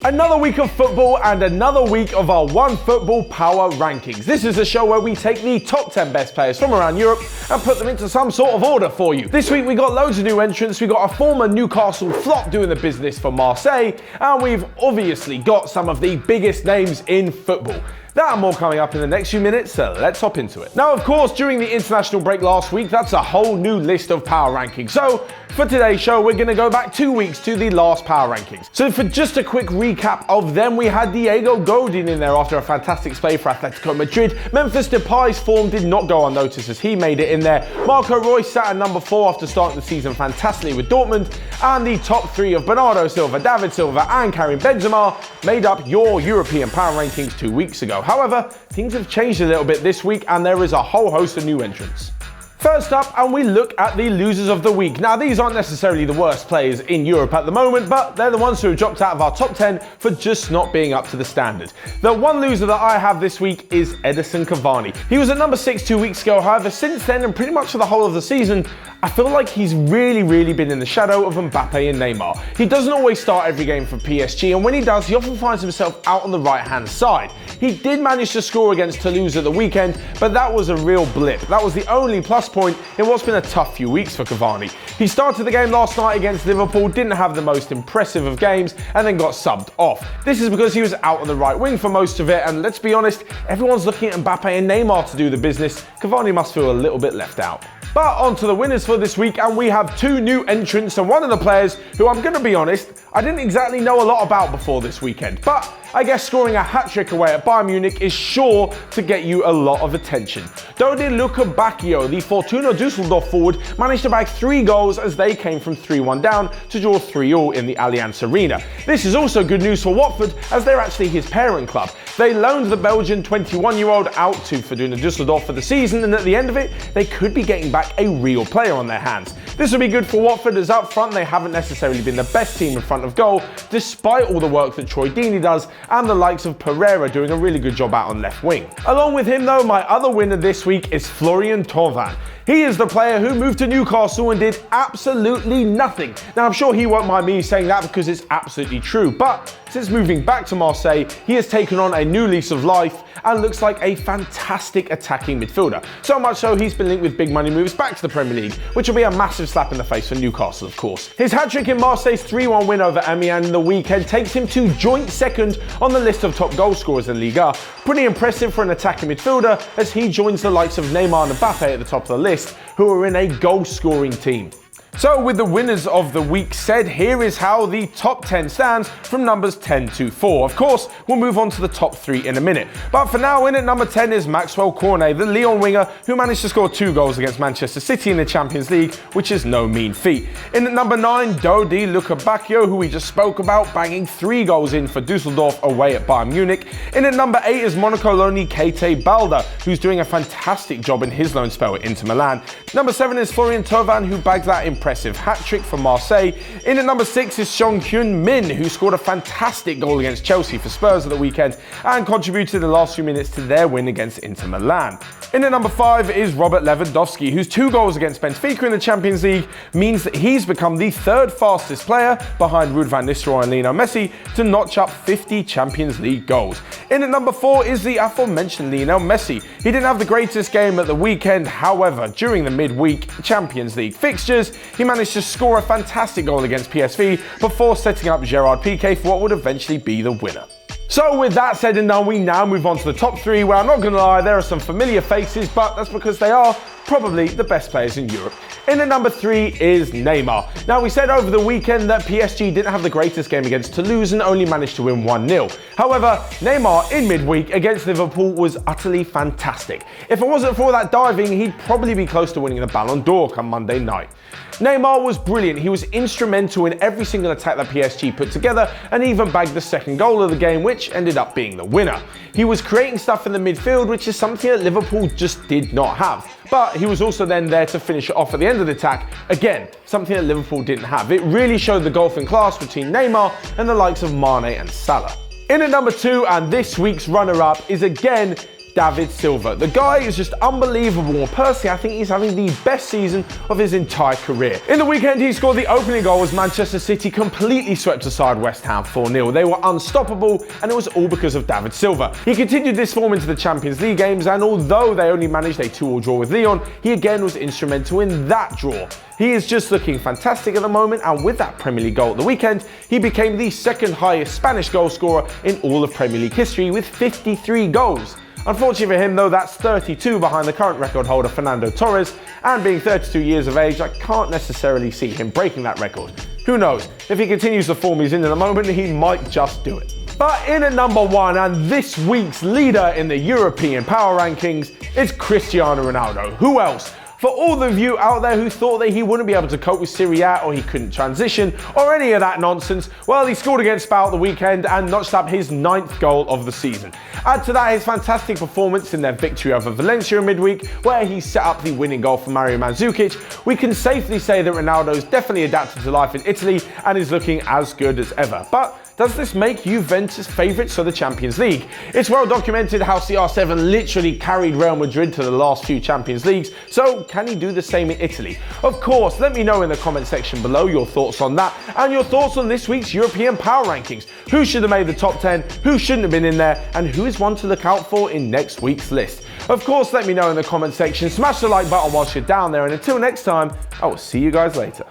Another week of football and another week of our Onefootball Power Rankings. This is a show where we take the top 10 best players from around Europe and put them into some sort of order for you. This week we got loads of new entrants, we got a former Newcastle flop doing the business for Marseille, and we've obviously got some of the biggest names in football. That and more coming up in the next few minutes, so let's hop into it. Now, of course, during the international break last week, that's a whole new list of power rankings. So, for today's show, we're going to go back 2 weeks to the last power rankings. So, for just a quick recap of them, we had Diego Godin in there after a fantastic play for Atletico Madrid. Memphis Depay's form did not go unnoticed as he made it in there. Marco Reus sat at number 4 after starting the season fantastically with Dortmund. And the top 3 of Bernardo Silva, David Silva and Karim Benzema made up your European power rankings 2 weeks ago. However, things have changed a little bit this week and there is a whole host of new entrants. First up, and we look at the losers of the week. Now, these aren't necessarily the worst players in Europe at the moment, but they're the ones who have dropped out of our top 10 for just not being up to the standard. The one loser that I have this week is Edinson Cavani. He was at number 6 2 weeks ago, however, since then and pretty much for the whole of the season, I feel like he's really been in the shadow of Mbappe and Neymar. He doesn't always start every game for PSG, and when he does, he often finds himself out on the right-hand side. He did manage to score against Toulouse at the weekend, but that was a real blip. That was the only plus point in what's been a tough few weeks for Cavani. He started the game last night against Liverpool, didn't have the most impressive of games, and then got subbed off. This is because he was out on the right wing for most of it, and let's be honest, everyone's looking at Mbappe and Neymar to do the business. Cavani must feel a little bit left out. But on to the winners for this week, and we have 2 new entrants and one of the players who, I'm going to be honest, I didn't exactly know a lot about before this weekend. But I guess scoring a hat-trick away at Bayern Munich is sure to get you a lot of attention. Dodi Lukebakio, the Fortuna Düsseldorf forward, managed to bag 3 goals as they came from 3-1 down to draw 3-3 in the Allianz Arena. This is also good news for Watford as they're actually his parent club. They loaned the Belgian 21-year-old out to Fortuna Düsseldorf for the season, and at the end of it, they could be getting back a real player on their hands. This will be good for Watford as up front they haven't necessarily been the best team in front of goal, despite all the work that Troy Deeney does and the likes of Pereira doing a really good job out on left wing. Along with him though, my other winner this week is Florian Thauvin. He is the player who moved to Newcastle and did absolutely nothing. Now, I'm sure he won't mind me saying that because it's absolutely true, but since moving back to Marseille, he has taken on a new lease of life and looks like a fantastic attacking midfielder. So much so, he's been linked with big money moves back to the Premier League, which will be a massive slap in the face for Newcastle, of course. His hat-trick in Marseille's 3-1 win over Amiens in the weekend takes him to joint second on the list of top goal scorers in Liga. Pretty impressive for an attacking midfielder as he joins the likes of Neymar and Mbappe at the top of the list, who are in a goal-scoring team. So with the winners of the week said, here is how the top 10 stands from numbers 10 to 4. Of course, we'll move on to the top 3 in a minute. But for now, in at number 10 is Maxwell Cornet, the Lyon winger who managed to score 2 goals against Manchester City in the Champions League, which is no mean feat. In at number 9, Dodi Lukebakio, who we just spoke about, banging 3 goals in for Düsseldorf away at Bayern Munich. In at number 8 is Monaco loanee Keita Balda, who's doing a fantastic job in his loan spell at Inter Milan. Number 7 is Florian Thauvin, who bagged that impressive hat-trick for Marseille. In at number 6 is Son Heung-min, who scored a fantastic goal against Chelsea for Spurs at the weekend and contributed the last few minutes to their win against Inter Milan. In at number 5 is Robert Lewandowski, whose 2 goals against Benfica in the Champions League means that he's become the 3rd fastest player behind Ruud van Nistelrooy and Lionel Messi to notch up 50 Champions League goals. In at number 4 is the aforementioned Lionel Messi. He didn't have the greatest game at the weekend, however, during the midweek Champions League fixtures, he managed to score a fantastic goal against PSV before setting up Gerard Piqué for what would eventually be the winner. So with that said and done, we now move on to the top 3, where I'm not going to lie, there are some familiar faces, but that's because they are probably the best players in Europe. In at number 3 is Neymar. Now, we said over the weekend that PSG didn't have the greatest game against Toulouse and only managed to win 1-0. However, Neymar in midweek against Liverpool was utterly fantastic. If it wasn't for that diving, he'd probably be close to winning the Ballon d'Or come Monday night. Neymar was brilliant. He was instrumental in every single attack that PSG put together and even bagged the 2nd goal of the game, which ended up being the winner. He was creating stuff in the midfield, which is something that Liverpool just did not have. But he was also then there to finish it off at the end of the attack. Again, something that Liverpool didn't have. It really showed the golfing class between Neymar and the likes of Mane and Salah. In at number 2, and this week's runner-up, is again David Silva. The guy is just unbelievable. Personally, I think he's having the best season of his entire career. In the weekend, he scored the opening goal as Manchester City completely swept aside West Ham 4-0. They were unstoppable, and it was all because of David Silva. He continued this form into the Champions League games, and although they only managed a 2-2 draw with Lyon, he again was instrumental in that draw. He is just looking fantastic at the moment, and with that Premier League goal at the weekend, he became the second highest Spanish goal scorer in all of Premier League history with 53 goals. Unfortunately for him though, that's 32 behind the current record holder Fernando Torres, and being 32 years of age, I can't necessarily see him breaking that record. Who knows, if he continues the form he's in at the moment, he might just do it. But in at number 1, and this week's leader in the European power rankings, is Cristiano Ronaldo. Who else? For all of you out there who thought that he wouldn't be able to cope with Serie A, or he couldn't transition, or any of that nonsense, well, he scored against Spal at the weekend and notched up his 9th goal of the season. Add to that his fantastic performance in their victory over Valencia midweek, where he set up the winning goal for Mario Mandzukic. We can safely say that Ronaldo's definitely adapted to life in Italy and is looking as good as ever. But does this make Juventus favourites for the Champions League? It's well documented how CR7 literally carried Real Madrid to the last few Champions Leagues, so can he do the same in Italy? Of course, let me know in the comment section below your thoughts on that, and your thoughts on this week's European power rankings. Who should have made the top 10, who shouldn't have been in there, and who is one to look out for in next week's list? Of course, let me know in the comment section, smash the like button whilst you're down there, and until next time, I will see you guys later.